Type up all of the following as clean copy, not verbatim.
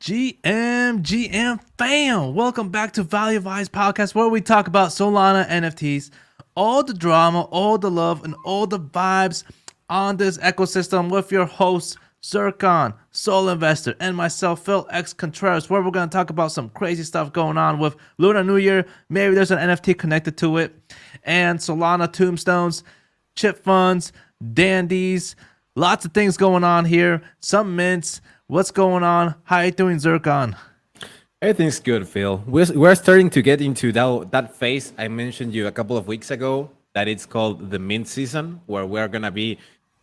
GM fam, welcome back to Value Vibes Podcast, where we talk about Solana NFTs, all the drama, all the love, and all the vibes on this ecosystem with your hosts Zircon, Solinvestor, and myself, Phil X Contreras, where we're going to talk about some crazy stuff going on with Lunar New Year. Maybe there's an NFT connected to it, and Solana tombstones, chip funds, dandies, lots of things going on here. Some mints. What's going on? How you doing, Zircon? Everything's good, Phil. We're starting to get into that phase I mentioned you a couple of weeks ago, that it's called the mint season, where we're going to be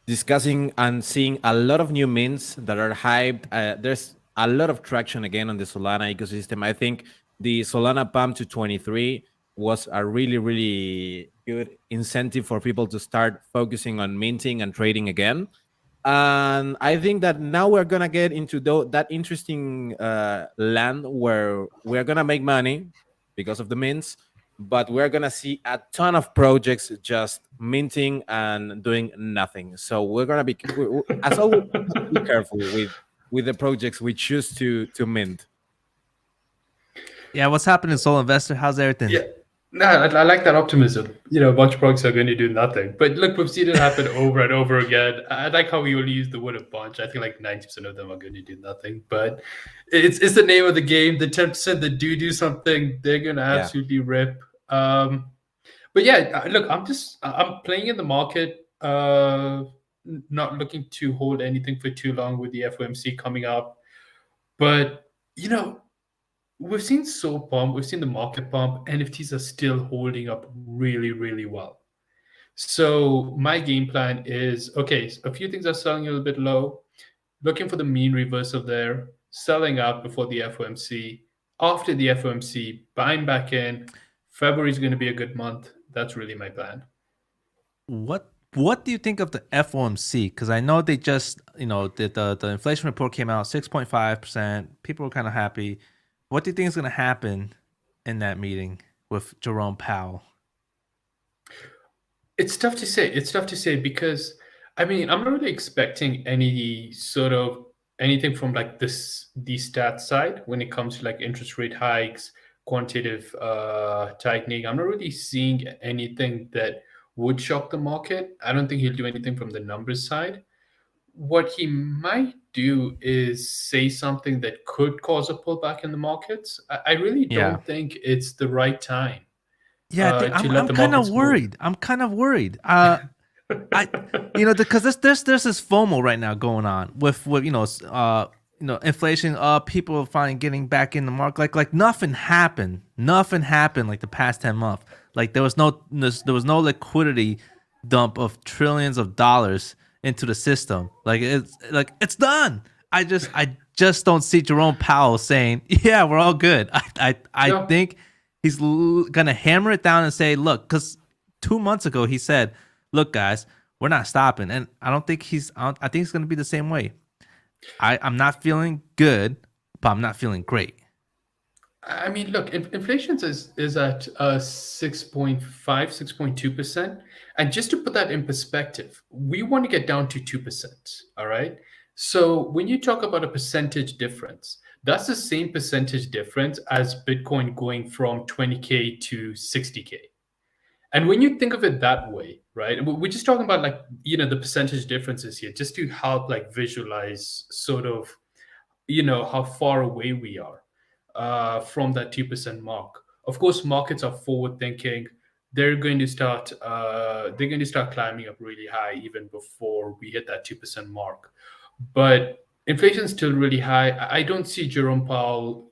discussing and seeing a lot of new mints that are hyped. There's a lot of traction again on the Solana ecosystem. I think the Solana pump to 23 was a really, really good incentive for people to start focusing on minting and trading again. And I think that now we're going to get into that interesting land where we're going to make money because of the mints, but we're going to see a ton of projects just minting and doing nothing. So we're going to be, as always, be careful with the projects we choose to mint. Yeah, what's happening, Solinvestor? How's everything? Yeah. No, I like that optimism. You know, a bunch of projects are going to do nothing. But look, we've seen it happen over and over again. I like how we only use the word a bunch. I think like 90% of them are going to do nothing. But it's the name of the game. The 10% that do something, they're going to absolutely rip. But yeah, look, I'm playing in the market, not looking to hold anything for too long with the FOMC coming up. But, you know, we've seen SOL pump, we've seen the market pump. NFTs are still holding up really, really well. So my game plan is, okay, a few things are selling a little bit low, looking for the mean reversal there, selling out before the FOMC. After the FOMC, buying back in. February is going to be a good month. That's really my plan. What do you think of the FOMC? Because I know they just, the inflation report came out, 6.5%. People were kind of happy. What do you think is going to happen in that meeting with Jerome Powell? It's tough to say because, I mean, I'm not really expecting any sort of anything from like the stats side when it comes to like interest rate hikes, quantitative tightening. I'm not really seeing anything that would shock the market. I don't think he'll do anything from the numbers side. What he might do is say something that could cause a pullback in the markets. I really don't think it's the right time. Yeah, I'm kind of worried. I'm kind of worried. Because there's this FOMO right now going on with inflation up, people finally getting back in the market. Like nothing happened like the past 10 months. Like there was no liquidity dump of trillions of dollars into the system. Like it's done. I just don't see Jerome Powell saying, yeah, we're all good. I think he's gonna hammer it down and say, look, because 2 months ago he said, look guys, we're not stopping. And I think it's gonna be the same way. I'm not feeling good, but I'm not feeling great. I mean, look, inflation is at 6.5, 6.2%. And just to put that in perspective, we want to get down to 2%. All right. So when you talk about a percentage difference, that's the same percentage difference as Bitcoin going from 20K to 60K. And when you think of it that way, right, we're just talking about like, the percentage differences here, just to help like visualize sort of, how far away we are from that 2% mark. Of course, markets are forward thinking. They're going to start climbing up really high even before we hit that 2% mark. But inflation is still really high. I don't see Jerome Powell,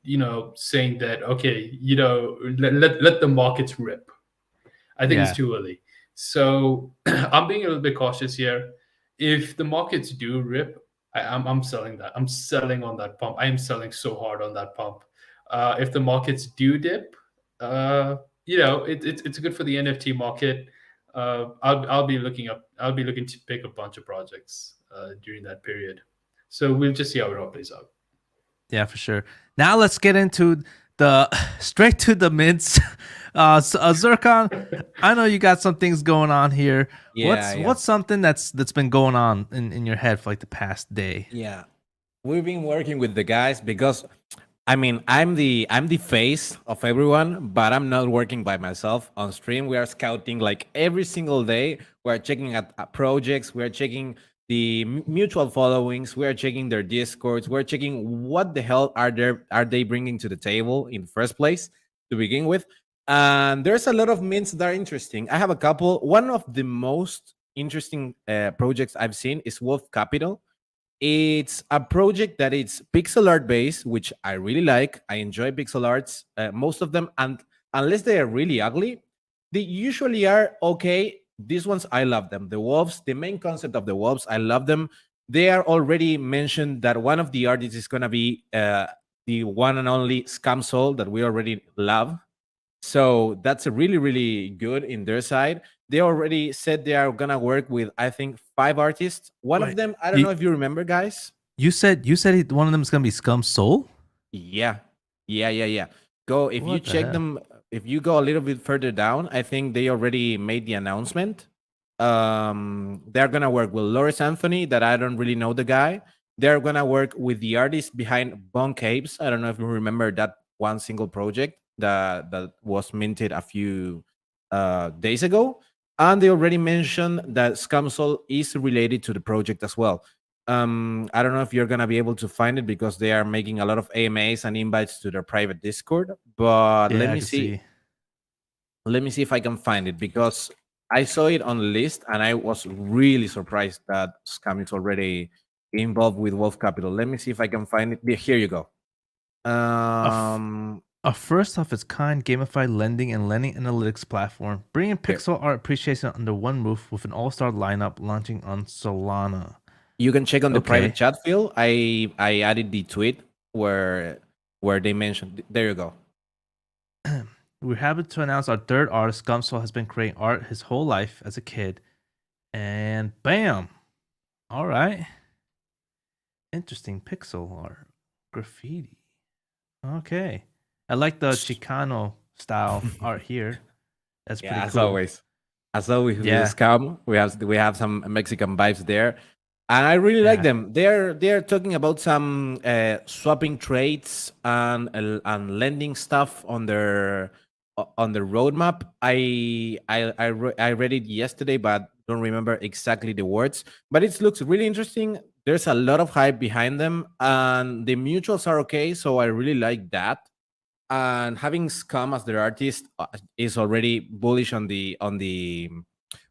saying that, okay, let the markets rip. I think it's too early. So I'm being a little bit cautious here. If the markets do rip, I'm selling that. I'm selling on that pump. I am selling so hard on that pump. If the markets do dip, it's good for the NFT market. I'll be looking to pick a bunch of projects during that period. So we'll just see how it all plays out. Yeah, for sure. Now let's get into straight to the mints. Zircon, I know you got some things going on here. What's something that's been going on in your head for like the past day? Yeah. we've been working with the guys because I mean I'm the face of everyone, but I'm not working by myself on stream. We are scouting like every single day. We're checking at projects. We're checking the mutual followings. We're checking their discords. We're checking what the hell are they bringing to the table in the first place to begin with. And there's a lot of mints that are interesting. I have a couple. One of the most interesting projects I've seen is Wolf Capital. It's a project that it's pixel art based, which I really like. I enjoy pixel arts, most of them, and unless they are really ugly, they usually are okay. These ones, I love them. The wolves, the main concept of the wolves, I love them. They are already mentioned that one of the artists is gonna be the one and only Scam Soul that we already love. So that's a really, really good in their side. They already said they are gonna work with, I think, 5 artists. One of Wait, them, I don't know if you remember, guys. You said one of them is gonna be Scum Soul. Yeah, yeah. Go if you What the check hell? them. If you go a little bit further down, I think they already made the announcement. They're gonna work with Loris Anthony, that I don't really know the guy. They're gonna work with the artist behind Bonk Caves. I don't know if you remember that one single project that was minted a few days ago. And they already mentioned that Scamsol is related to the project as well. I don't know if you're gonna be able to find it because they are making a lot of AMAs and invites to their private Discord. But Yeah, let I me can see. see. Let me see if I can find it because I saw it on the list and I was really surprised that Scam is already involved with Wolf Capital. Let me see if I can find it. Here you go. A first of its kind gamified lending and lending analytics platform, bringing pixel art appreciation under one roof with an all-star lineup launching on Solana. You can check on the Okay. private chat field. I added the tweet where they mentioned. There you go. We're happy to announce our third artist, Scumsoul, has been creating art his whole life as a kid. And bam! All right. Interesting pixel art. Graffiti. Okay. I like the Chicano style art here. That's pretty Yeah, as cool. always. As always with Yeah. Scam, we have some Mexican vibes there. And I really like them. They're talking about some swapping trades and lending stuff on their roadmap. I read it yesterday, but don't remember exactly the words. But it looks really interesting. There's a lot of hype behind them, and the mutuals are okay. So I really like that. And having Scum as their artist is already bullish on the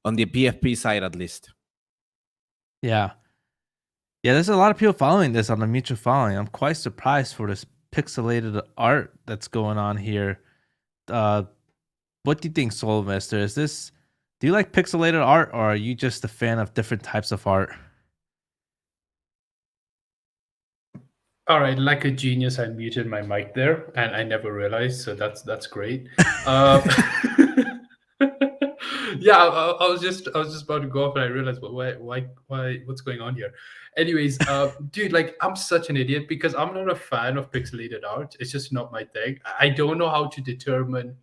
PFP side at least. Yeah. Yeah, there's a lot of people following this on the mutual following. I'm quite surprised for this pixelated art that's going on here. What do you think, Solinvestor? Do you like pixelated art, or are you just a fan of different types of art? All right, like a genius, I muted my mic there, and I never realized. So that's great. Yeah, I was just about to go off, and I realized, well, why, what's going on here? Anyways, dude, like I'm such an idiot because I'm not a fan of pixelated art. It's just not my thing. I don't know how to determine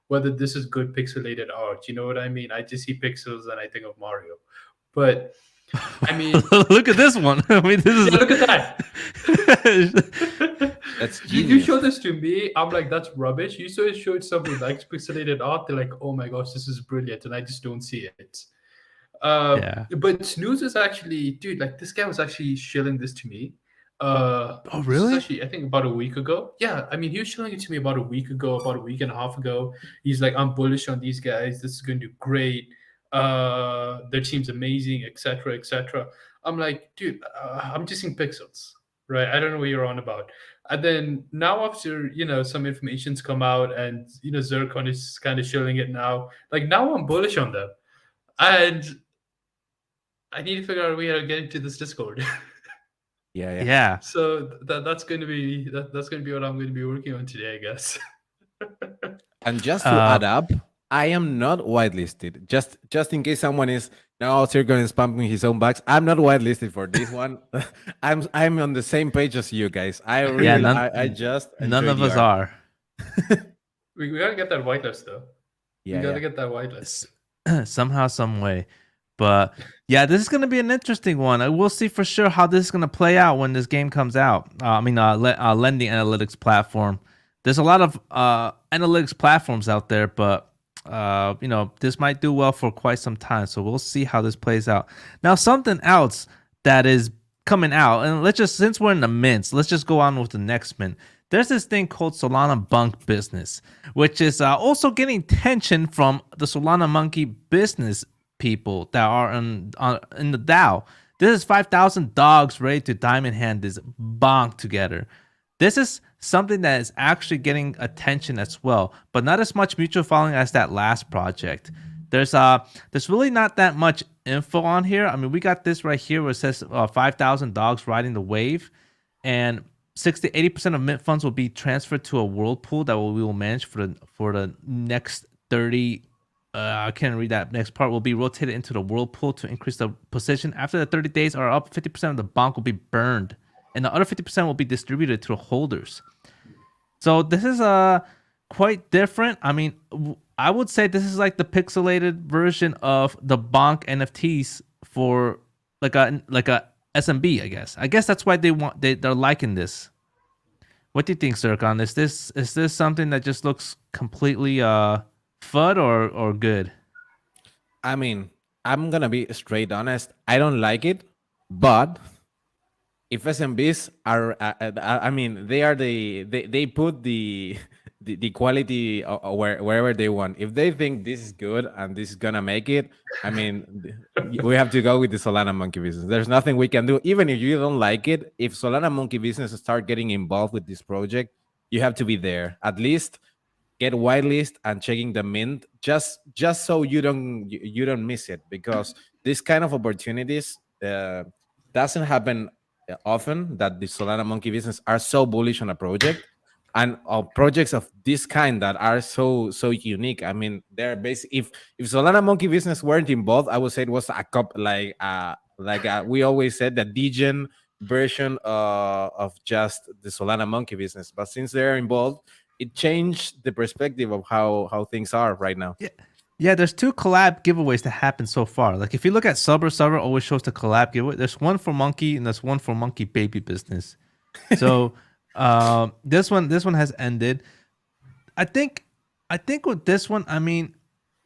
whether this is good pixelated art. You know what I mean? I just see pixels and I think of Mario, but. I mean, look at this one. I mean, this is look at that. That's you show this to me, I'm like, that's rubbish. You showed somebody likes pixelated art, they're like, oh my gosh, this is brilliant, and I just don't see it. Yeah. But Snooze is actually, dude, like this guy was actually shilling this to me. Oh, really? Actually, I think about a week ago. Yeah, I mean, he was shilling it to me about a week ago, about a week and a half ago. He's like, I'm bullish on these guys. This is going to do great. Their team's amazing, etc., etc. I'm like, dude, I'm just seeing pixels, right? I don't know what you're on about. And then now, after some information's come out, and Zircon is kind of shilling it now. Like now, I'm bullish on them, and I need to figure out a way to get into this Discord. Yeah. So that's going to be that's going to be what I'm going to be working on today, I guess. And just to add up, I am not whitelisted. Just in case someone is now Zircon is pumping his own bags. I'm not whitelisted for this one. I'm on the same page as you guys. I really I just none of us are. We gotta get that whitelist though. Yeah, we gotta get that whitelist. Somehow, some way. But yeah, this is going to be an interesting one. We'll see for sure how this is going to play out when this game comes out. Lending analytics platform. There's a lot of analytics platforms out there, but this might do well for quite some time. So we'll see how this plays out. Now, something else that is coming out, and since we're in the mints, let's just go on with the next mint. There's this thing called Solana business, which is also getting tension from the Solana Monkey business people that are in the DAO. This is 5,000 dogs ready to diamond hand this bonk together. This is something that is actually getting attention as well, but not as much mutual following as that last project. There's really not that much info on here. I mean, we got this right here where it says 5,000 dogs riding the wave, and 60-80% of mint funds will be transferred to a whirlpool that we will manage for the next 30. I can't read that next part. Will be rotated into the whirlpool to increase the position. After the 30 days are up, 50% of the bonk will be burned, and the other 50% will be distributed to the holders. So this is quite different. I mean, I would say this is like the pixelated version of the bonk NFTs for like a SMB, I guess. I guess that's why they're liking this. What do you think, Zircon? Is this something that just looks completely FUD or good? I mean, I'm gonna be straight honest. I don't like it, but if SMBs are, I mean, they put the quality wherever they want. If they think this is good and this is gonna make it, I mean, we have to go with the Solana Monkey business. There's nothing we can do. Even if you don't like it, if Solana Monkey business start getting involved with this project, you have to be there. At least get whitelist and checking the mint, just so you don't miss it, because this kind of opportunities doesn't happen often, that the Solana Monkey business are so bullish on a project, and projects of this kind that are so unique. I mean, they're basically, if Solana Monkey business weren't involved, I would say it was we always said, the degen version of just the Solana Monkey business. But since they're involved, it changed the perspective of how things are right now. Yeah, there's 2 collab giveaways that happened so far. Like if you look at Subber always shows the collab giveaway. There's one for Monkey and there's one for Monkey Baby Business. So this one has ended. I think with this one, I mean,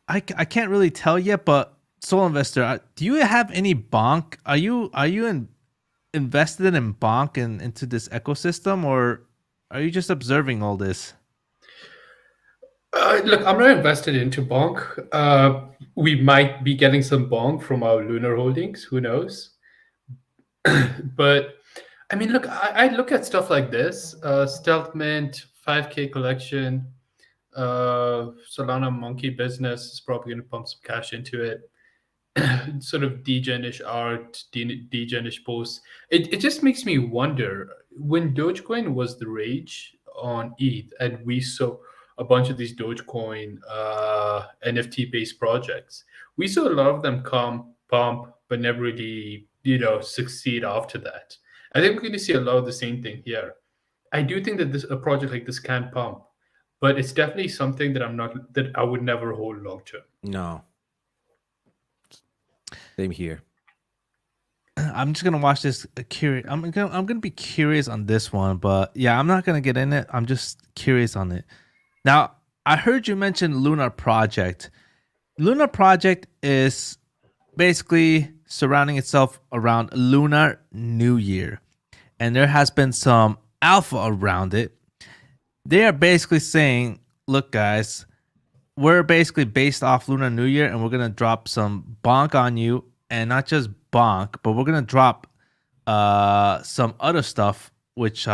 I can't really tell yet, but Solinvestor, do you have any bonk? Are you invested in bonk and into this ecosystem, or are you just observing all this? Look, I'm not invested into bonk. We might be getting some bonk from our Lunar holdings. Who knows? But I mean, look, I look at stuff like this: Stealth Mint, 5K collection, Solana Monkey business is probably going to pump some cash into it. Sort of degenish art, degenish posts. It just makes me wonder, when Dogecoin was the rage on ETH, and we saw a bunch of these Dogecoin NFT based projects, we saw a lot of them come pump, but never really succeed after that. I think we're going to see a lot of the same thing here. I do think that a project like this can pump, but it's definitely something that I would never hold long term. No. Same here. I'm just gonna watch this curious. I'm gonna be curious on this one, but yeah, I'm not gonna get in it. I'm just curious on it. Now, I heard you mention Lunar Project. Lunar Project is basically surrounding itself around Lunar New Year, and there has been some alpha around it. They are basically saying, look guys, we're basically based off Lunar New Year, and we're gonna drop some bonk on you, and not just bonk, but we're gonna drop some other stuff, which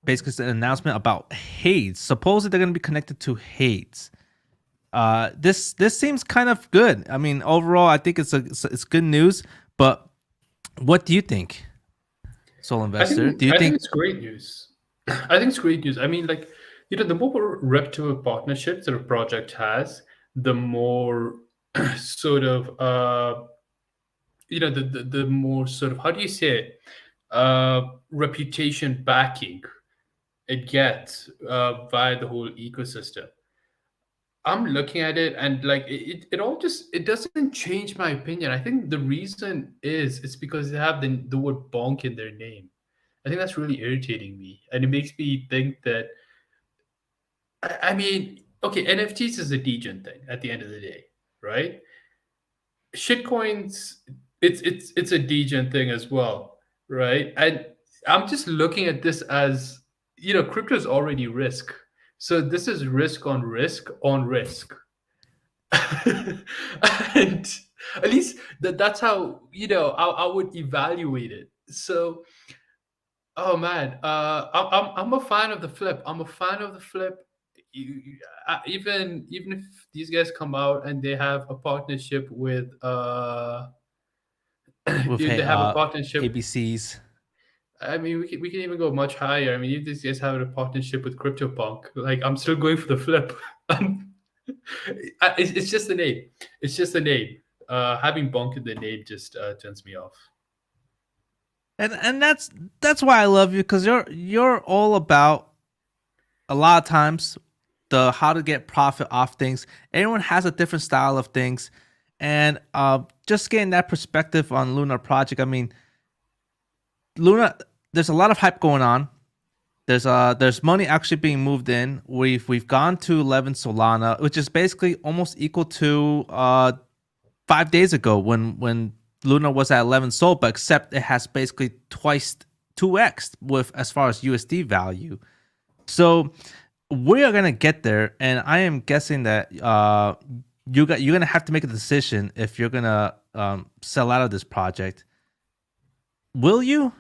basically is an announcement about Hades. Supposedly they're gonna be connected to Hades. This seems kind of good. I mean, overall, I think it's good news. But what do you think, Solinvestor? Do you think it's great news? I think it's great news. I mean, like, the more reputable partnerships that a project has, the more sort of the more sort of, how do you say it, reputation backing it gets via the whole ecosystem. I'm looking at it and like it all just it doesn't change my opinion. I think the reason is it's because they have the word bonk in their name. I think that's really irritating me, and it makes me think that I mean, okay, NFTs is a degen thing at the end of the day, right? Shitcoins, it's a degen thing as well, right? And I'm just looking at this as crypto is already risk, so this is risk on risk on risk, and at least that's how I would evaluate it. So, oh man, I'm a fan of the flip. I'm a fan of the flip. Even if these guys come out and they have a partnership with With if they have a partnership. ABCs. I mean, we can even go much higher. I mean, if these guys have a partnership with CryptoPunk, like I'm still going for the flip. It's just the name. It's just the name. Having bonk in the name just turns me off. And that's why I love you, because you're all about, a lot of times, the how to get profit off things. Everyone has a different style of things, and just getting that perspective on Lunar Project. I mean, Luna, there's a lot of hype going on. There's money actually being moved in. We've gone to 11 Solana, which is basically almost equal to 5 days ago when Luna was at 11 Sol, but except it has basically 2x with as far as USD value. So we are gonna get there, and I am guessing that you're gonna have to make a decision if you're gonna sell out of this project. Will you?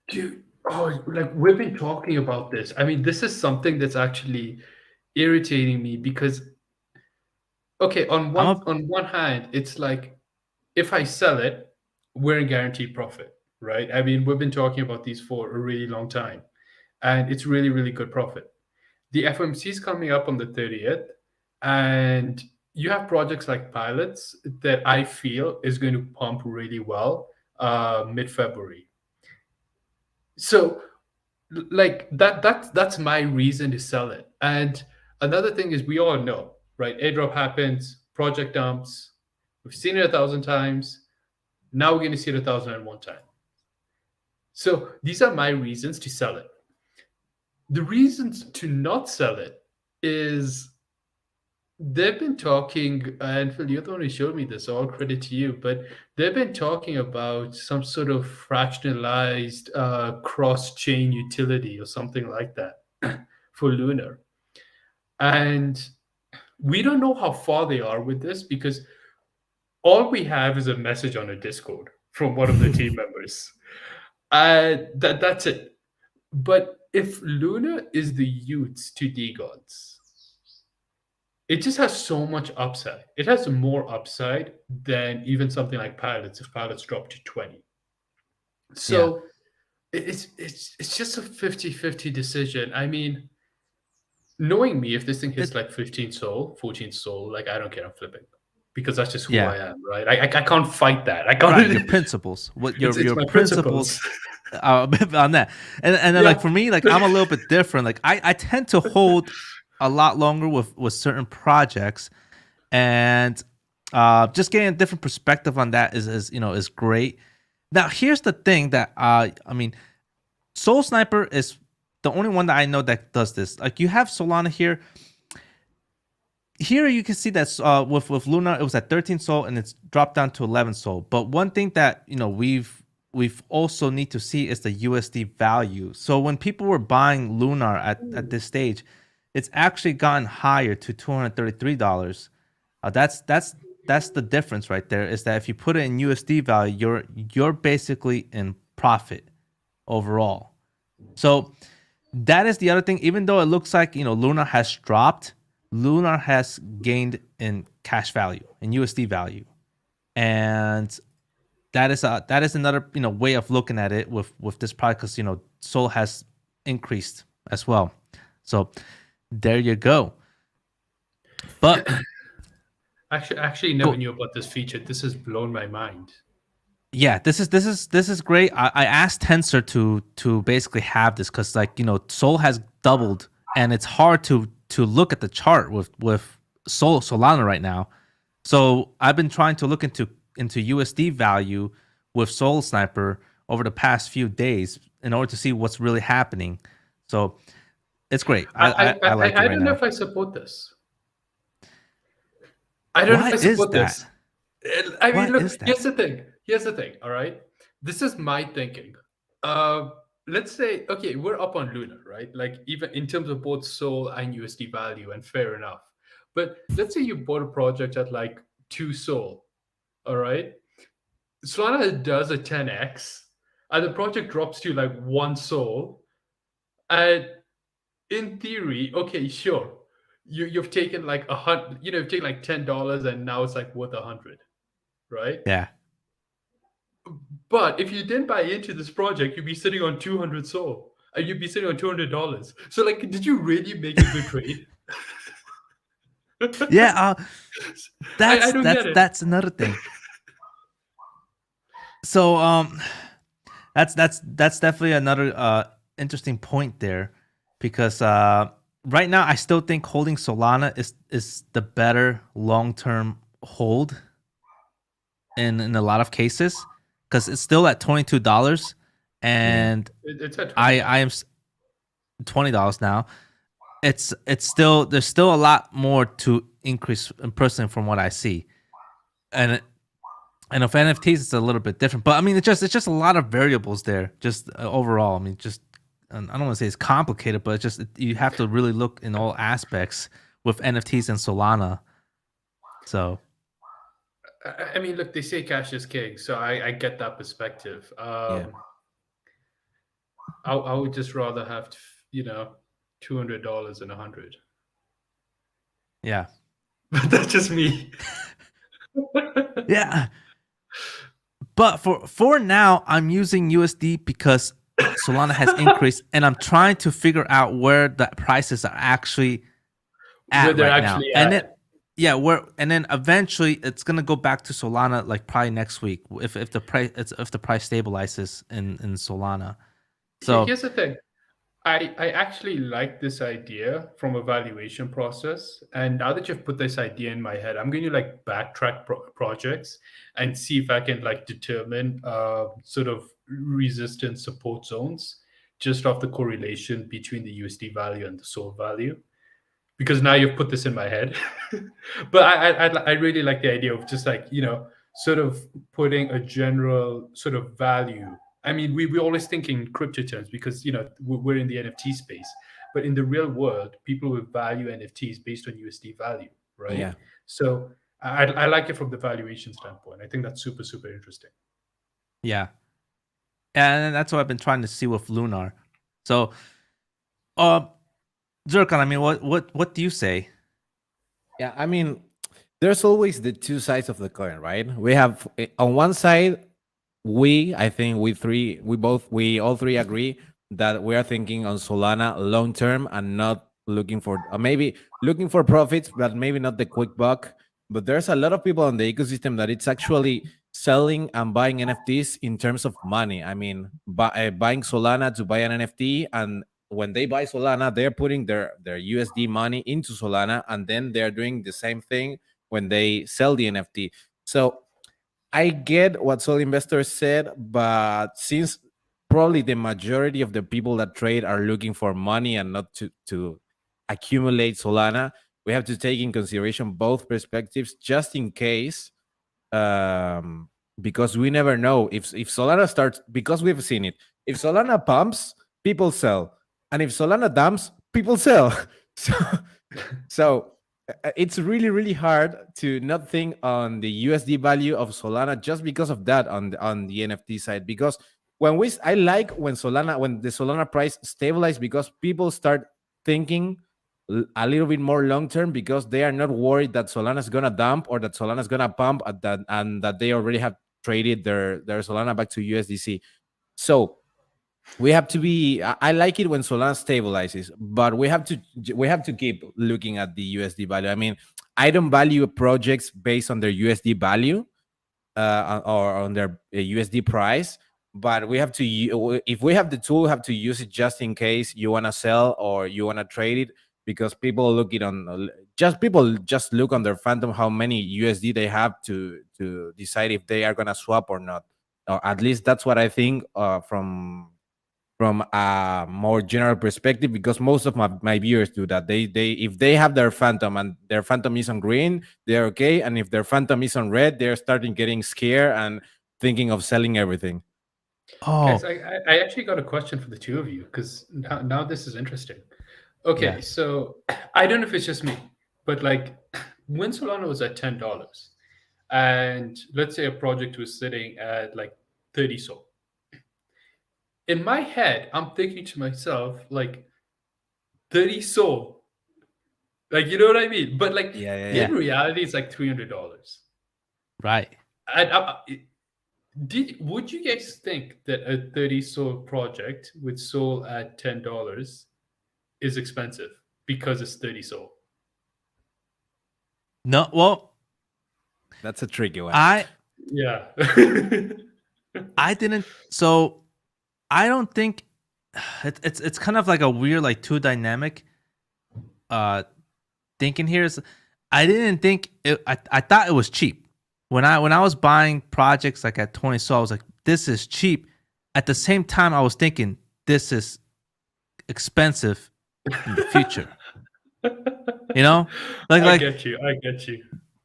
Dude, like we've been talking about this. I mean, this is something that's actually irritating me because, okay, on one hand, it's like if I sell it, we're in guaranteed profit, right? I mean, we've been talking about these for a really long time, and it's really, really good profit. The FOMC is coming up on the 30th, and you have projects like Pilots that I feel is going to pump really well mid-February. So like that's my reason to sell it. And another thing is we all know, right? Airdrop happens, project dumps. We've seen it 1,000 times. Now we're going to see it 1,001 times. So these are my reasons to sell it. The reasons to not sell it is they've been talking, and Phil, you're the one who showed me this, so all credit to you, but they've been talking about some sort of fractionalized cross-chain utility or something like that for Lunar. And we don't know how far they are with this because all we have is a message on a Discord from one of the team members. That's it. But if Luna is the youths to DeGods, it just has so much upside. It has more upside than even something like Pilots if Pilots drop to 20. So it's just a 50-50 decision. I mean, knowing me, if this thing hits like 15 Sol, 14 Sol, like I don't care, I'm flipping. Because that's just who I am, right? I can't fight that. I can't. Right, your principles. What your principles on that. And then like for me, like I'm a little bit different. Like I tend to hold a lot longer with certain projects, and just getting a different perspective on that is great. Now here's the thing that I mean, Soul Sniper is the only one that I know that does this. Like you have Solana here. Here you can see that with Luna it was at 13 Sol and it's dropped down to 11 Sol. But one thing that we've also need to see is the USD value. So when people were buying Lunar at this stage, it's actually gotten higher to $233. That's the difference right there. Is that if you put it in USD value, you're basically in profit overall. So that is the other thing. Even though it looks like Luna has dropped, Lunar has gained in cash value, in USD value, and that is another way of looking at it with this product, because Sol has increased as well. So there you go. But actually never knew about this feature. This has blown my mind. Yeah, this is great. I asked Tensor to basically have this because Sol has doubled, and it's hard to to look at the chart with Solana right now. So I've been trying to look into USD value with Soul Sniper over the past few days in order to see what's really happening. So it's great. I like it right I don't know now. if I support this. I don't know if I support this. I mean, look, here's the thing. All right, this is my thinking. Let's say, okay, we're up on Lunar, right? Like even in terms of both Sol and USD value, and fair enough. But let's say you bought a project at like 2 Sol, all right? Solana does a 10x, and the project drops to like 1 Sol, and in theory, okay, sure, you've taken like you've taken like $10, and now it's like worth 100, right? Yeah. But if you didn't buy into this project, you'd be sitting on 200 Sol, and you'd be sitting on $200. So, like, did you really make a good trade? Yeah, I don't get it. that's another thing. So that's definitely another interesting point there, because right now I still think holding Solana is the better long-term hold in a lot of cases, because it's still at $22, and It's at 20. I am $20 now. It's still, there's still a lot more to increase in person from what I see, and of NFTs it's a little bit different. But I mean, it's just a lot of variables there. Just overall, I mean, just I don't want to say it's complicated, but it's just you have to really look in all aspects with NFTs and Solana. So, I mean, look, they say cash is king, so I get that perspective. I would just rather have $200 and 100. yeah. But that's just me. Yeah. But for now, I'm using USD because Solana has increased, and I'm trying to figure out where the prices are actually at Where they're right actually now. at. And then eventually it's gonna go back to Solana, like probably next week, if the price stabilizes in Solana. So here's the thing. I actually like this idea from a valuation process, and now that you've put this idea in my head, I'm going to like backtrack projects and see if I can like determine sort of resistance support zones just off the correlation between the USD value and the SOL value, because now you've put this in my head. But I really like the idea of just like, sort of putting a general sort of value. I mean, we always think in crypto terms because, we're in the NFT space. But in the real world, people will value NFTs based on USD value, right? Yeah. So I like it from the valuation standpoint. I think that's super, super interesting. yeah, and that's what I've been trying to see with Lunar. So, Zircon, I mean, what do you say? Yeah, I mean, there's always the two sides of the coin, right? We have on one side, I think we all three agree that we are thinking on Solana long term and not looking for maybe looking for profits, but maybe not the quick buck. But there's a lot of people on the ecosystem that it's actually selling and buying NFTs in terms of money. I mean, buying Solana to buy an NFT, and when they buy Solana, they're putting their USD money into Solana, and then they're doing the same thing when they sell the NFT. So I get what Solinvestor said, but since probably the majority of the people that trade are looking for money and not to accumulate Solana, we have to take in consideration both perspectives just in case, because we never know if Solana starts, because we've seen it. If Solana pumps, people sell. And if Solana dumps, people sell. So it's really, really hard to not think on the USD value of Solana just because of that on the NFT side. Because I like when the Solana price stabilizes, because people start thinking a little bit more long term, because they are not worried that Solana is gonna dump or that Solana is gonna pump at that, and that they already have traded their Solana back to USDC. So we have to be, I like it when Solana stabilizes, but we have to keep looking at the USD value. I mean, I don't value projects based on their USD value or on their USD price, but we have to, if we have the tool, we have to use it just in case you want to sell or you want to trade it. because people look it on just look on their Phantom how many USD they have to decide if they are gonna swap or not. Or at least that's what I think from a more general perspective, because most of my viewers do that. They if they have their Phantom and their Phantom is on green, they're okay, and if their Phantom is on red, they're starting getting scared and thinking of selling everything. Guys, Oh, I actually got a question for the two of you because now this is interesting. Okay, yeah. so I don't know if it's just me, but like when Solana was at $10, and let's say a project was sitting at like 30 SOL. In my head, I'm thinking to myself, like 30 SOL. Like, you know what I mean? But like Yeah. in reality, it's like $300. Right. And would you guys think that a 30 SOL project with SOL at $10 is expensive because it's 30 SOL? No, well, That's a tricky one. Yeah. I didn't. So I don't think it's kind of like a weird, like, two dynamic thinking here. Is I didn't think it. I thought it was cheap when I was buying projects like at 20 SOL. I was like, this is cheap. At the same time, I was thinking this is expensive in the future. You know, I get you.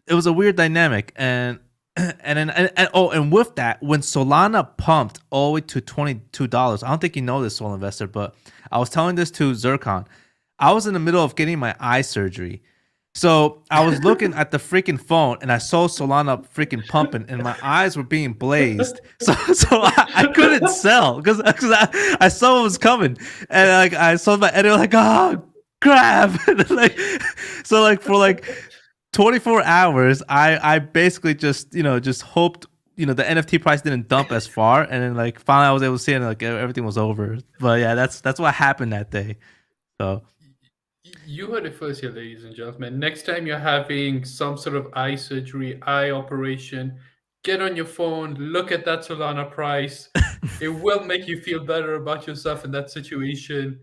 it was a weird dynamic, and with that, when Solana pumped all the way to $22, I don't think you know this, Solinvestor, but I was telling this to Zircon. I was in the middle of getting my eye surgery, so I was looking at the freaking phone, and I saw Solana freaking pumping, and my eyes were being blazed. So I couldn't sell because I saw it was coming, and like I saw my editor like, oh crap, so for like 24 hours, I basically just hoped the NFT price didn't dump as far, and then like finally I was able to see it, and like everything was over. But yeah, that's what happened that day. So you heard it first here, ladies and gentlemen. Next time you're having some sort of eye surgery, eye operation, get on your phone, look at that Solana price. It will make you feel better about yourself in that situation.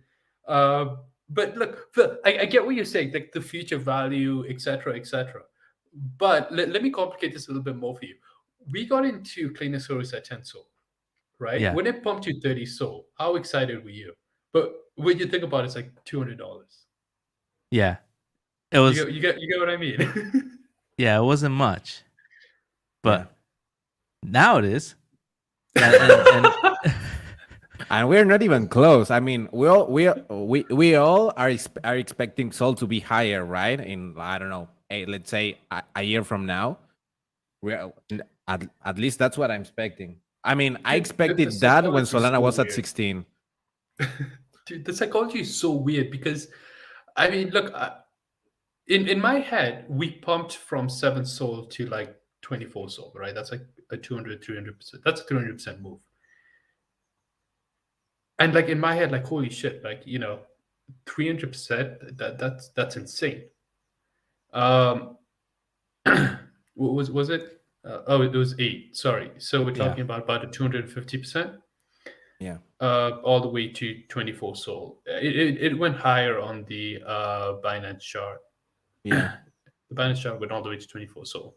But look, Phil, I get what you're saying, like the future value, etc., etc. But let me complicate this a little bit more for you. We got into Cleanosaurus at 10 SOL, right? yeah, When it pumped to 30 SOL, how excited were you? But when you think about it, it's like $200. yeah, it was. You get what I mean? Yeah, it wasn't much, but now it is. And we're not even close. I mean, we all are expecting Sol to be higher, right? In, I don't know, let's say a year from now. We're at least that's what I'm expecting. I mean, I expected that when Solana was at 16. Dude, the psychology is so weird because, I mean, look, in my head, we pumped from 7 SOL to like 24 SOL, right? That's like a 300%. That's a 300% move. And like in my head, like, holy shit, like, 300%, that's insane. Was it? It was 8. Sorry. So we're talking about a 250%. Yeah. All the way to 24 SOL. It went higher on the Binance chart. Yeah. The Binance chart went all the way to 24 SOL.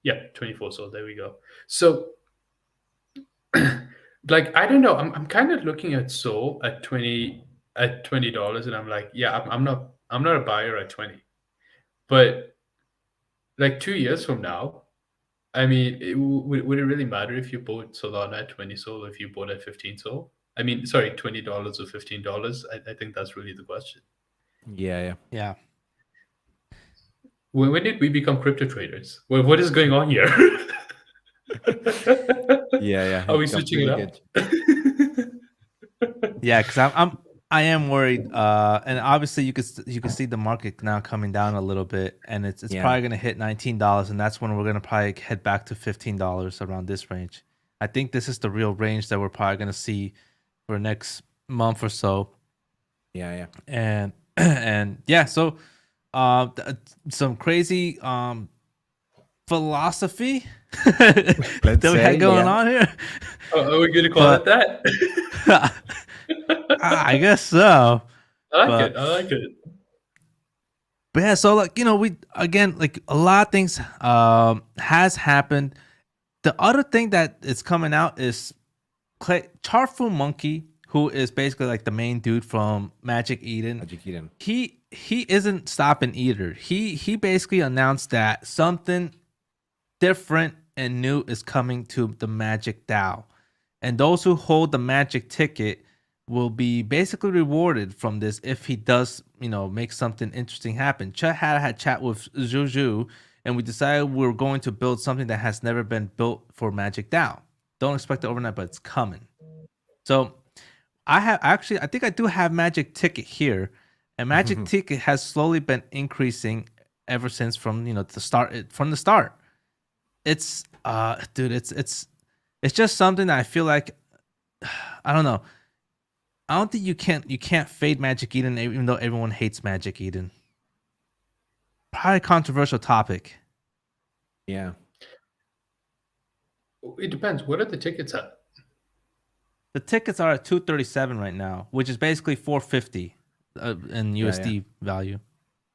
Yeah, 24 SOL. There we go. So, like, I don't know. I'm kind of looking at SOL at $20, and I'm like, yeah, I'm not a buyer at 20. But like 2 years from now, I mean, would it really matter if you bought Solana at 20 SOL or if you bought at 15 SOL? I mean, sorry, $20 or $15. I think that's really the question. Yeah. When did we become crypto traders? What is going on here? Yeah. Are we switching it up? Yeah, because I am worried, and obviously you can see the market now coming down a little bit, and it's probably gonna hit $19, and that's when we're gonna probably head back to $15 around this range. I think this is the real range that we're probably gonna see for next month or so. Yeah. And yeah, so some crazy philosophy that we had going on here. Are we gonna call it that? I guess so. I like it. But yeah, so like we again like a lot of things has happened. The other thing that is coming out is Chartfu Monkey, who is basically like the main dude from Magic Eden. Magic Eden. He isn't stopping either. He basically announced that something different and new is coming to the Magic DAO, and those who hold the Magic ticket will be basically rewarded from this if he does, make something interesting happen. Chet had chat with Juju, and we decided we're going to build something that has never been built for Magic DAO. Don't expect it overnight, but it's coming. So I think I do have Magic ticket here, and Magic ticket has slowly been increasing ever since from the start. It's dude, it's just something that I feel like I don't know. I don't think you can't fade Magic Eden even though everyone hates Magic Eden. Probably a controversial topic. Yeah. It depends. What are the tickets at? The tickets are at 237 right now, which is basically 450 in USD value.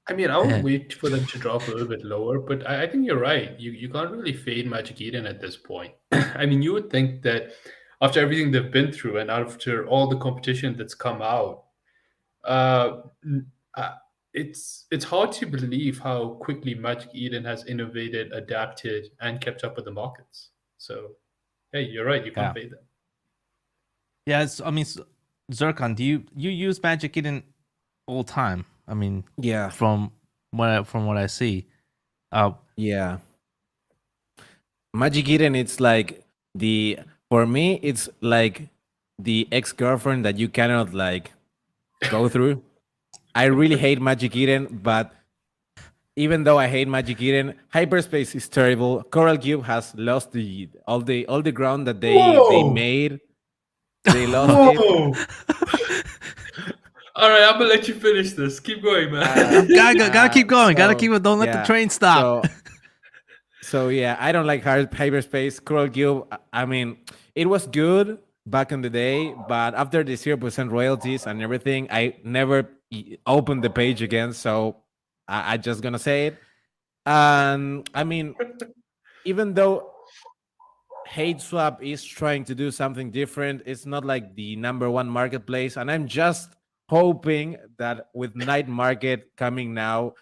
I mean, I would wait for them to drop a little bit lower, but I think you're right. You can't really fade Magic Eden at this point. I mean, you would think that after everything they've been through and after all the competition that's come out, it's hard to believe how quickly Magic Eden has innovated, adapted, and kept up with the markets. So, hey, you're right. You can't fade them. Yeah, Zircon, do you use Magic Eden all time? I mean, yeah. From what I see, yeah. Magic Eden, it's like for me, it's like the ex-girlfriend that you cannot like go through. I really hate Magic Eden, but even though I hate Magic Eden, Hyperspace is terrible. Coral Cube has lost all the ground that they made. They lost it. All right, I'm gonna let you finish this. Keep going, man. Gotta keep going. Gotta keep it. Don't let the train stop. So yeah, I don't like Hyperspace. Coral Cube, I mean, it was good back in the day, but after the 0% royalties and everything, I never opened the page again. So I just gonna say it. And I mean, even though Hadeswap is trying to do something different, it's not like the #1 marketplace. And I'm just hoping that with night market coming now,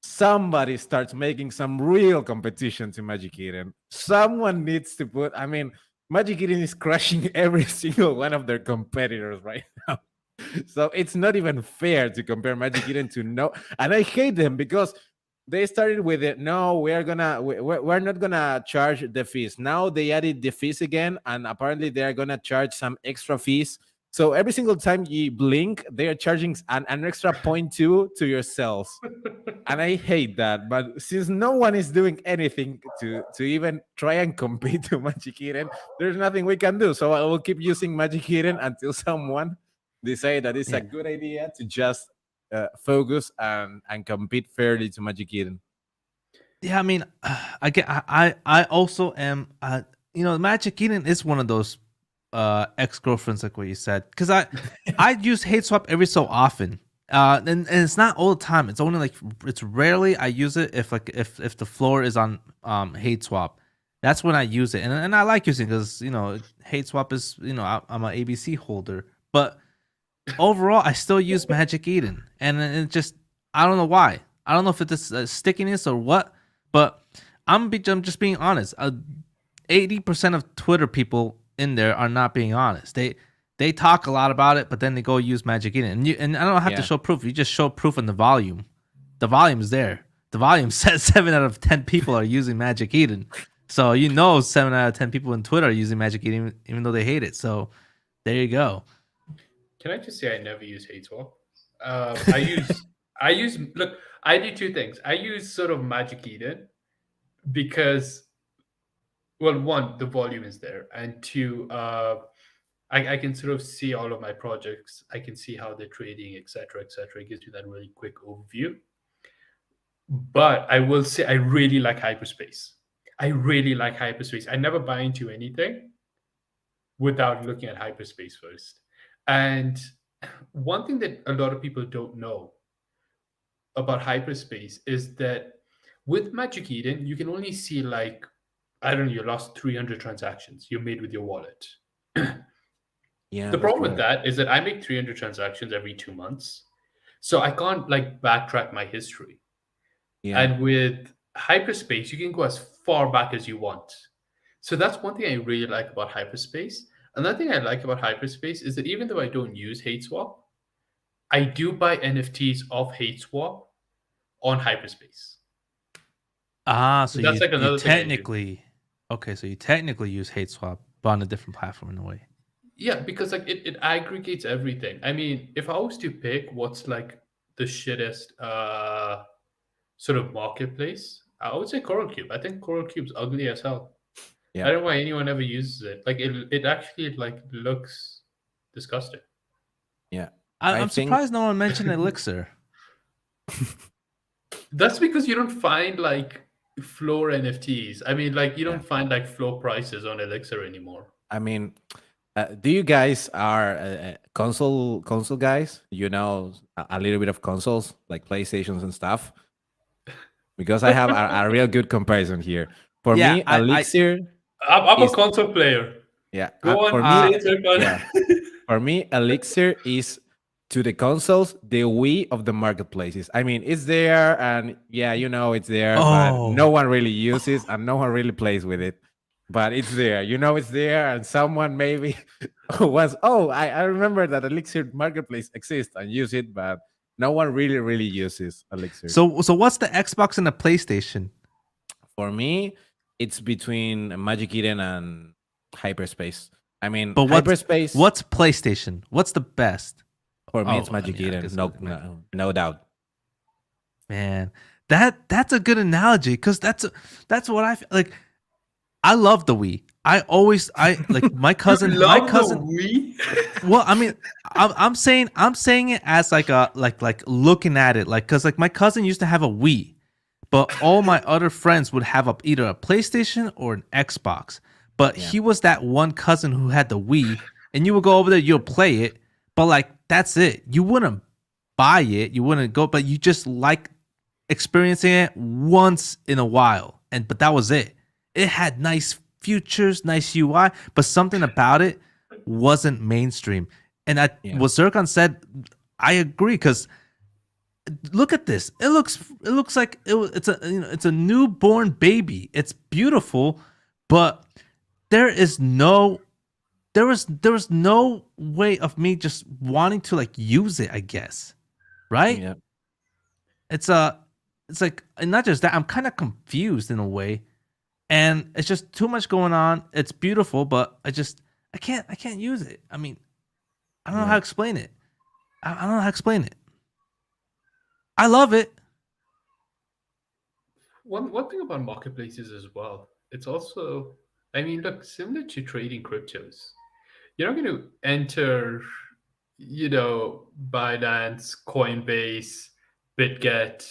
somebody starts making some real competition to Magic Eden. Someone needs to put, I mean, Magic Eden is crushing every single one of their competitors right now. So it's not even fair to compare Magic Eden to no. And I hate them because they started with it. No, we're not gonna charge the fees. Now they added the fees again, and apparently they're gonna charge some extra fees. So every single time you blink, they are charging an extra 0.2 to your cells. And I hate that. But since no one is doing anything to even try and compete to Magic Eden, there's nothing we can do. So I will keep using Magic Eden until someone decide that it's a good idea to just focus and compete fairly to Magic Eden. Yeah, I mean, I also am. Magic Eden is one of those ex-girlfriends, like what you said, because I use Hadeswap every so often, and it's not all the time. It's only it's rarely I use it if the floor is on Hadeswap. That's when I use it, and I like using it because Hadeswap is I'm an ABC holder, but overall I still use Magic Eden, and it just I don't know why. I don't know if it's stickiness or what, but I'm just being honest. 80% of Twitter people in there are not being honest. They talk a lot about it, but then they go use Magic Eden, and I don't have to show proof. You just show proof in the volume. The volume is there. The volume says 7 out of 10 people are using Magic Eden. So 7 out of 10 people in Twitter are using Magic Eden, even though they hate it. So there you go. Can I just say I never use Hadeswap? Look, I do two things. I use sort of Magic Eden because, well, one, the volume is there, and two, I can sort of see all of my projects. I can see how they're trading, etc., etc. It gives you that really quick overview. But I will say I really like Hyperspace. I never buy into anything without looking at Hyperspace first. And one thing that a lot of people don't know, about Hyperspace is that with Magic Eden, you can only see like, I don't know, your last 300 transactions you made with your wallet. Yeah, The that's problem with correct. that is that I make 300 transactions every 2 months. So I can't like backtrack my history. Yeah. And with Hyperspace, you can go as far back as you want. So that's one thing I really like about Hyperspace. Another thing I like about Hyperspace is that even though I don't use Hadeswap, I do buy NFTs of Hadeswap on Hyperspace. Ah, So so that's like you another thing I do. technically okay, so you technically use Hadeswap, but on a different platform in a way. Yeah, because like it aggregates everything. I mean, if I was to pick what's like the shittest sort of marketplace, I would say Coral Cube. I think Coral Cube's ugly as hell. I Yeah. don't know why anyone ever uses it. Like it actually like looks disgusting. Yeah. I I'm think surprised no one mentioned Elixir. That's because you don't find like floor NFTs. I mean, like you yeah. don't find like floor prices on Elixir anymore. I mean, do you guys are console guys? You know a little bit of consoles like PlayStations and stuff. Because I have a real good comparison here. For Yeah, me, I Elixir I'm a is console player. yeah. Go For on, me, say it, Zircon. yeah. For me, Elixir is to the consoles the Wii of the marketplaces. I mean, it's there, and yeah, you know it's there, but no oh one really uses and no one really plays with it. But it's there, you know, it's there, and someone maybe was, oh, I remember that Elixir marketplace exists and use it, but no one really uses Elixir. so what's the Xbox and the PlayStation? For me, it's between Magic Eden and Hyperspace. I mean, But Hyperspace what's PlayStation? What's the best? for me, it's Oh, I Magic mean, I Eden. guess No, no doubt. man, that's a good analogy because that's what I feel like. I love the Wii. I like my cousin. My Love cousin. the Wii. Well, I mean, I'm saying it as like a like looking at it like because like my cousin used to have a Wii, but all my other friends would have either a PlayStation or an Xbox. But Yeah. he was that one cousin who had the Wii, and you would go over there, you'll play it, but like that's it. You wouldn't buy it, you wouldn't go, but you just like experiencing it once in a while, but that was it. It had nice features, nice UI, but something about it wasn't mainstream. And Yeah. what Zircon said, I agree because look at this. It looks like it's a newborn baby. It's beautiful, but there was no way of me just wanting to like use it, I guess. Right? Yeah. It's like, and not just that, I'm kind of confused in a way. And it's just too much going on. It's beautiful, but I can't use it. I mean, I don't know how to explain it. I don't know how to explain it. I love it. One thing about marketplaces as well, it's also, I mean, look, similar to trading cryptos, you're not going to enter, Binance, Coinbase, BitGet,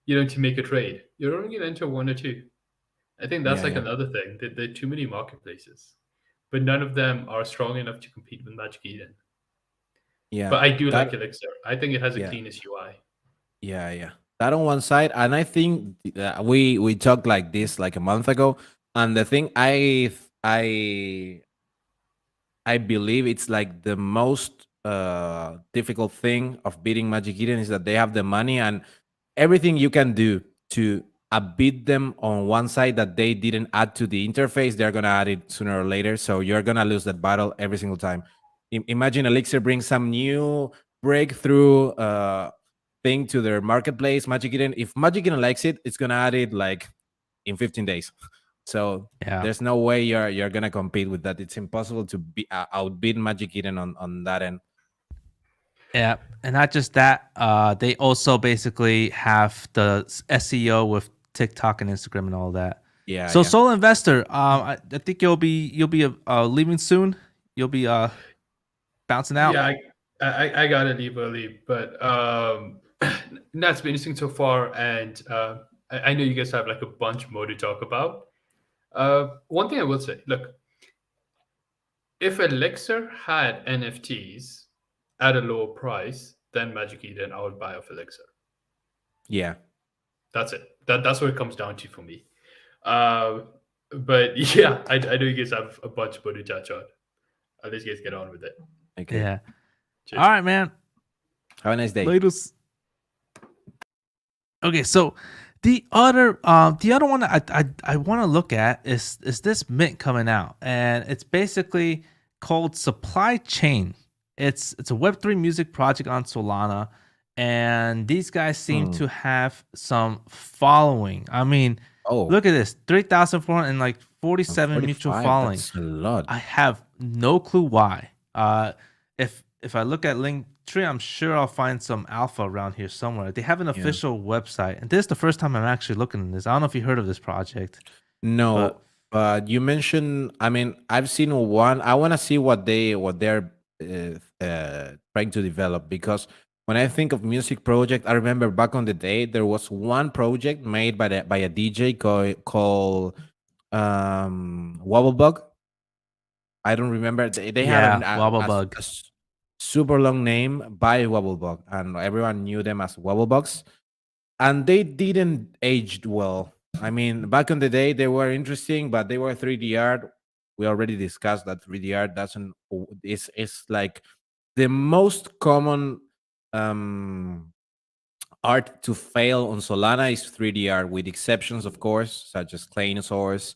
to make a trade. You're only going to enter one or two. I think that's Yeah, like yeah. another thing. There are too many marketplaces, but none of them are strong enough to compete with Magic Eden. Yeah. But I do that- like Elixir. I think it has the Yeah. cleanest UI. Yeah. That on one side, and I think we talked like this like a month ago, and the thing I believe it's like the most difficult thing of beating Magic Eden is that they have the money and everything you can do to beat them on one side that they didn't add to the interface, they're gonna add it sooner or later. So you're gonna lose that battle every single time. Imagine Elixir brings some new breakthrough thing to their marketplace, Magic Eden. If Magic Eden likes it, it's gonna add it like in 15 days. So Yeah. there's no way you're gonna compete with that. It's impossible to outbid Magic Eden on that end. Yeah, and not just that, they also basically have the SEO with TikTok and Instagram and all that. Yeah. So yeah. Solinvestor, I think you'll be leaving soon. You'll be bouncing out. Yeah, I gotta leave early, but that's been interesting so far, and I know you guys have like a bunch more to talk about. One thing I will say, look, if Elixir had NFTs at a lower price than Magic Eden, I would buy off Elixir. Yeah. That's it. That's what it comes down to for me. But yeah, I know you guys have a bunch more to touch on. Let's guys get on with it. Okay. Yeah. Cheers. All right, man. Have a nice day. Latest. Okay, so the other one I want to look at is this mint coming out, and it's basically called Supply Chain. It's a Web3 music project on Solana, and these guys seem to have some following. I mean, Oh, look at this, 3,447 mutual 45, following. that's a lot. I have no clue why. If I look at Linktree, I'm sure I'll find some alpha around here somewhere. They have an official website, and this is the first time I'm actually looking at this. I don't know if you heard of this project. No, but you mentioned. I mean, I've seen one. I want to see what they're trying to develop, because when I think of music project, I remember back on the day there was one project made by a DJ called Wobblebug. I don't remember. They had Wobblebug. Super long name by Wobblebug, and everyone knew them as Wobblebugs, and they didn't age well. I mean, back in the day, they were interesting, but they were 3D art. We already discussed that 3D art doesn't is like the most common art to fail on Solana is 3D art, with exceptions, of course, such as Claynosaurus,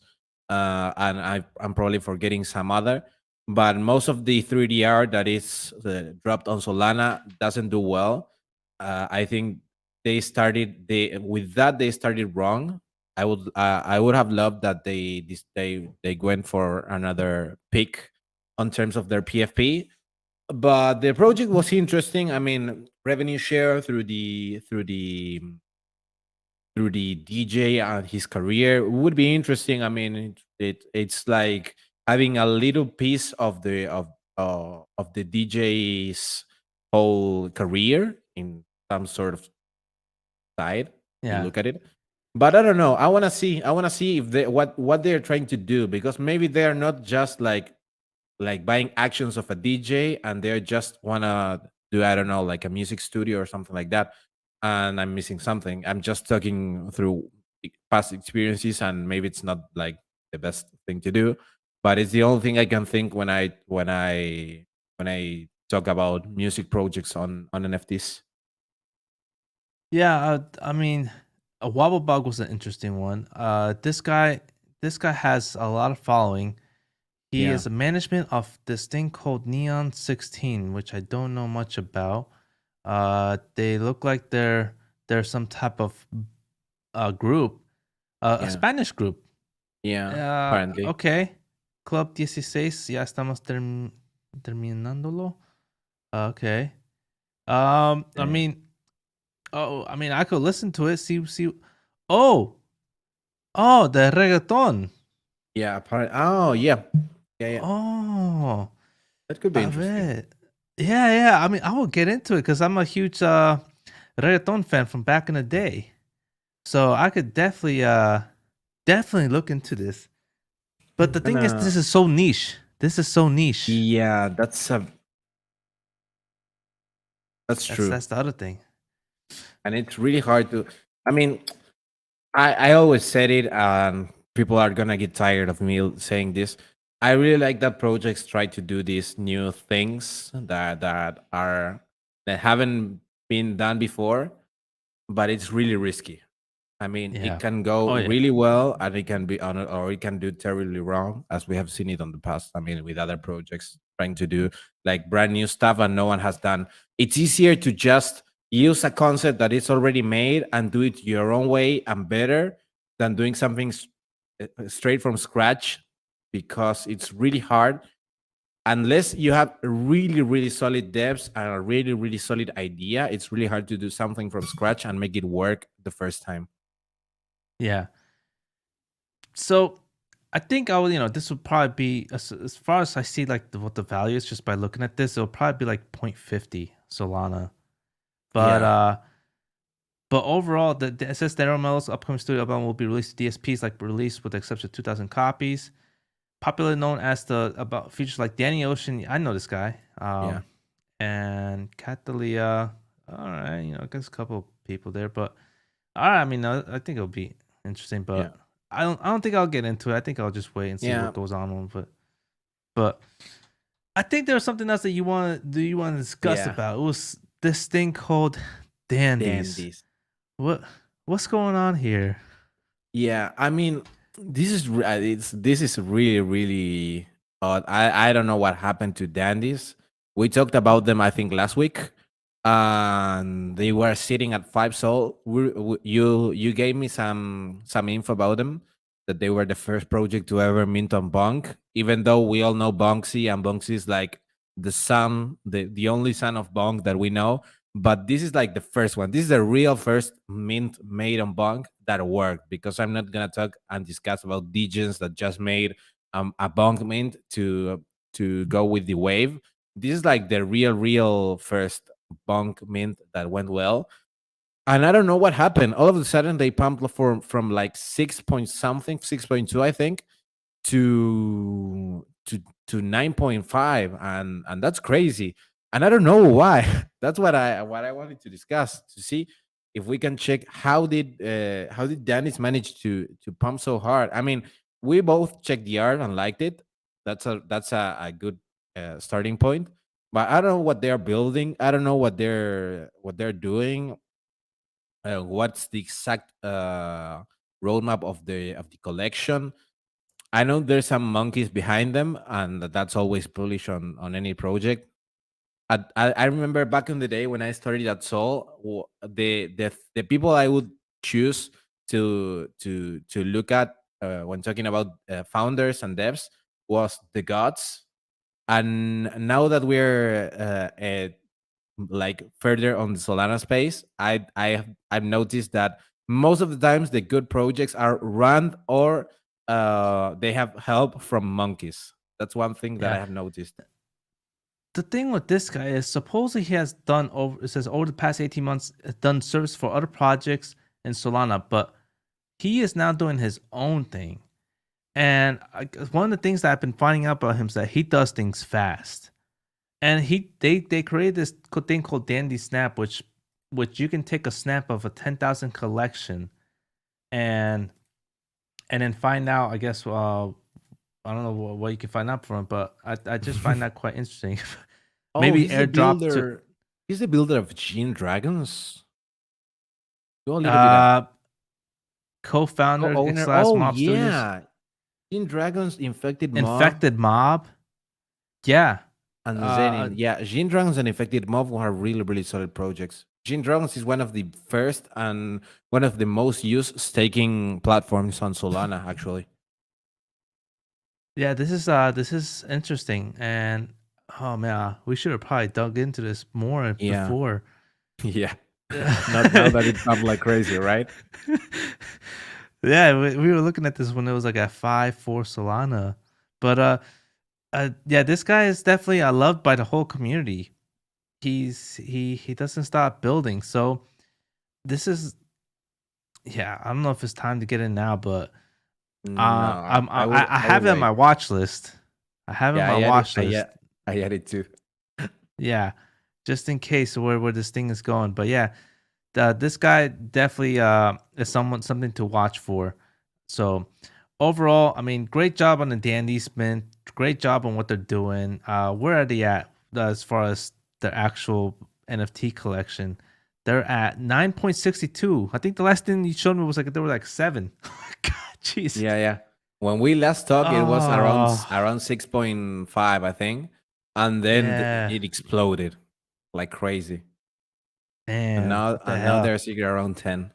and I'm probably forgetting some other. But most of the 3D art that is dropped on Solana doesn't do well. I think they started wrong. I would have loved that they went for another pick on terms of their PFP, but the project was interesting. I mean, revenue share through the DJ and his career would be interesting. I mean, it's like having a little piece of the DJ's whole career in some sort of side. You look at it, but I don't know. I want to see if they what they're trying to do, because maybe they are not just like buying actions of a DJ, and they just wanna do, I don't know, like a music studio or something like that. And I'm missing something. I'm just talking through past experiences, and maybe it's not like the best thing to do, but it's the only thing I can think when I talk about music projects on NFTs. Yeah, I mean, a Wobblebug was an interesting one. This guy has a lot of following. He Yeah. is a management of this thing called Neon 16, which I don't know much about. They look like they're some type of group, a Yeah. Spanish group. Yeah, apparently. Okay. Club 16, ya estamos terminándolo. Okay. I mean, I could listen to it, see. Oh, the reggaeton. Yeah, oh, yeah. Yeah. Oh, That could be I interesting. bet. Yeah. I mean, I will get into it because I'm a huge reggaeton fan from back in the day. So I could definitely look into this. But the thing is, this is so niche. Yeah, that's true. That's the other thing. And it's really hard to. I mean, I always said it, and people are gonna get tired of me saying this. I really like that projects try to do these new things that haven't been done before, but it's really risky. I mean, Yeah. it can go Oh, yeah. really well, and it can be on it, or it can do terribly wrong, as we have seen it on the past. I mean, with other projects trying to do like brand new stuff and no one has done. It's easier to just use a concept that is already made and do it your own way and better than doing something straight from scratch, because it's really hard unless you have really, really solid devs and a really, really solid idea. It's really hard to do something from scratch and make it work the first time. Yeah. So I think I will, this will probably be, as far as I see, like what the value is just by looking at this, it'll probably be like 0.50 Solana. But but overall, it says Metal's upcoming studio album will be released to DSPs, like released with the exception of 2,000 copies. Popularly known as about features like Danny Ocean. I know this guy. And Catalia. All right, I guess a couple of people there, but All right, I mean, I think it'll be interesting, Yeah. but I don't think I'll get into it. I think I'll just wait and see Yeah. what goes on with it. But I think there was something else that you want to discuss Yeah. about. It was this thing called Dandies. Dandies. What's going on here? Yeah, I mean, this is really really odd. I don't know what happened to Dandies. We talked about them I think last week, and they were sitting at 5 Sol. You gave me some info about them, that they were the first project to ever mint on Bonk. Even though we all know Bonksy, and Bonksy is like the only son of Bonk that we know, but this is like the first one. This is the real first mint made on Bonk that worked, because I'm not gonna talk and discuss about DJs that just made a Bonk mint to go with the wave. This is like the real first Bonk mint that went well. And I don't know what happened. All of a sudden they pumped from like 6 point something, 6.2, I think, to 9.5, and that's crazy. And I don't know why. That's what I wanted to discuss, to see if we can check how did Dennis manage to pump so hard. I mean, we both checked the art and liked it. That's a good starting point. But I don't know what they're building. I don't know what they're doing. What's the exact roadmap of the collection. I know there's some monkeys behind them, and that's always bullish on any project. I remember back in the day when I started at Sol, the people I would choose to look at when talking about founders and devs was the gods. And now that we're like further on the Solana space, I've noticed that most of the times the good projects are run, or they have help from monkeys. That's one thing that I Yeah. have noticed. The thing with this guy is supposedly he has done over the past 18 months done service for other projects in Solana, but he is now doing his own thing. And one of the things that I've been finding out about him is that he does things fast. And they created this thing called Dandy Snap, which you can take a snap of a 10,000 collection, and then find out. I guess I don't know what you can find out from it, but I just find that quite interesting. Maybe He's the airdrop to builder. He's the builder of Gene Dragons. Go a little bit up. co-founder Co-owner. slash Oh mob studios. yeah, Gene Dragons, Infected Mob, Infected Mob. Yeah. and Zenin. Yeah, Gene Dragons and Infected Mob were really really solid projects. Gene Dragons is one of the first and one of the most used staking platforms on Solana, actually. Yeah, this is interesting, and oh man, we should have probably dug into this more Yeah. before. Yeah. Not now that it's up like crazy, right? Yeah, we were looking at this when it was like at 5.4 Solana, but yeah, this guy is definitely loved by the whole community. He doesn't stop building, so this is, yeah, I don't know if it's time to get in now, but No, I have it on my watch list. I have it on my watch list. I had it too. Yeah, just in case where this thing is going. But yeah, this guy definitely is something to watch for. So overall, I mean, great job on the Dandy Spin. Great job on what they're doing. Where are they at as far as their actual NFT collection? They're at 9.62. I think the last thing you showed me was like they were like 7. God, jeez. Yeah. When we last talked, it was around 6.5, I think, and then it exploded like crazy. Damn, And now they're sitting around 10.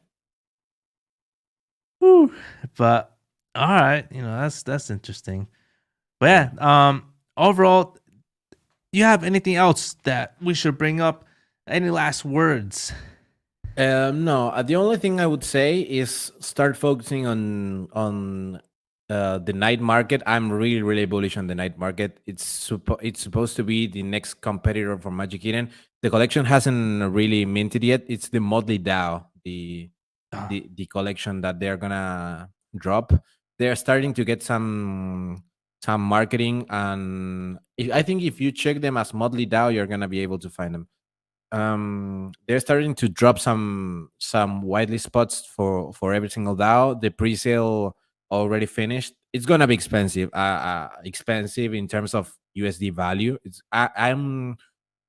Whew. But all right, that's interesting. But yeah, overall, you have anything else that we should bring up? Any last words? No, the only thing I would say is start focusing on the night market. I'm really really bullish on the night market. It's supposed to be the next competitor for Magic Eden. The collection hasn't really minted yet. It's the Motley DAO, the collection that they're gonna drop. They're starting to get some marketing, and I think if you check them as Motley DAO, you're gonna be able to find them. they're starting to drop some whitelist spots for every single DAO. The pre-sale already finished. It's gonna be expensive in terms of USD value.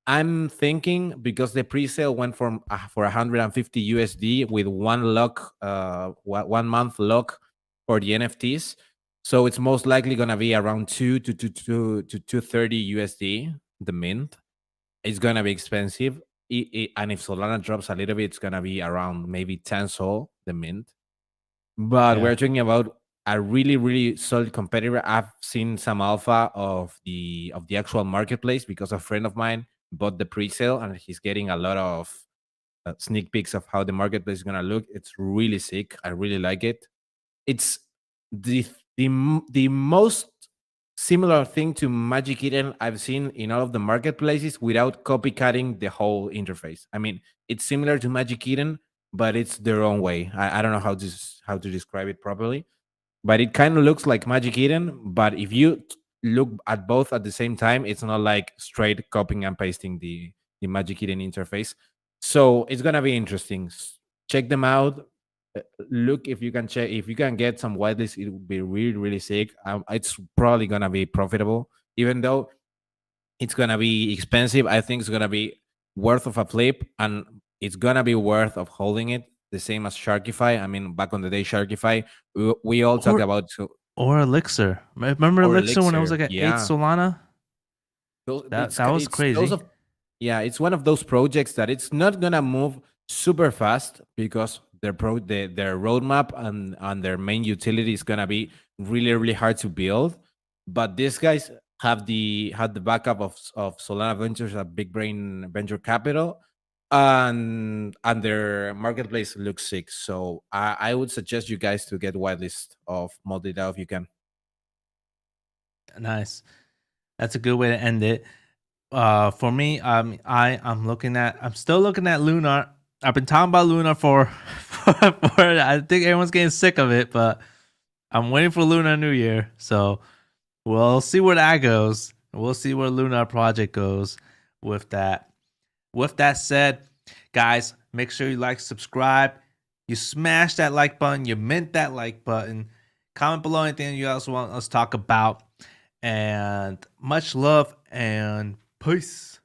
I'm thinking because the pre-sale went from for 150 USD with 1 month lock for the NFTs. So it's most likely gonna be around 230 USD the mint. It's gonna be expensive. And if Solana drops a little bit, it's gonna be around maybe 10 Sol the mint. But Yeah. we're talking about a really, really solid competitor. I've seen some alpha of the actual marketplace because a friend of mine bought the pre-sale and he's getting a lot of sneak peeks of how the marketplace is gonna look. It's really sick. I really like it. It's the most similar thing to Magic Eden I've seen in all of the marketplaces without copycatting the whole interface. I mean, it's similar to Magic Eden, but it's their own way. I don't know how to describe it properly, but it kind of looks like Magic Eden. But if you look at both at the same time, it's not like straight copying and pasting the Magic Eden interface. So it's gonna be interesting. Check them out. Look if you can get some whitelist, it would be really, really sick. It's probably gonna be profitable, even though it's gonna be expensive. I think it's gonna be worth of a flip, and it's gonna be worth of holding it. The same as Sharkify. I mean, back on the day, Sharkify, we all talk Or about or Elixir. Remember or Elixir when it was Elixir. like at 8 Yeah, Solana? That was it's those crazy. of yeah, it's one of those projects that it's not gonna move super fast because their roadmap and their main utility is gonna be really, really hard to build. But these guys have the backup of Solana Ventures, a big brain venture capital, and their marketplace looks sick. So I would suggest you guys to get whitelist of multi-DAO if you can. Nice. That's a good way to end it. For me, I'm still looking at Lunar. I've been talking about Lunar for I think everyone's getting sick of it, but I'm waiting for Lunar New Year. So we'll see where that goes. We'll see where Lunar Project goes with that. With that said, guys, make sure you like, subscribe, you smash that like button, you mint that like button, comment below anything you else want us to talk about, and much love and peace.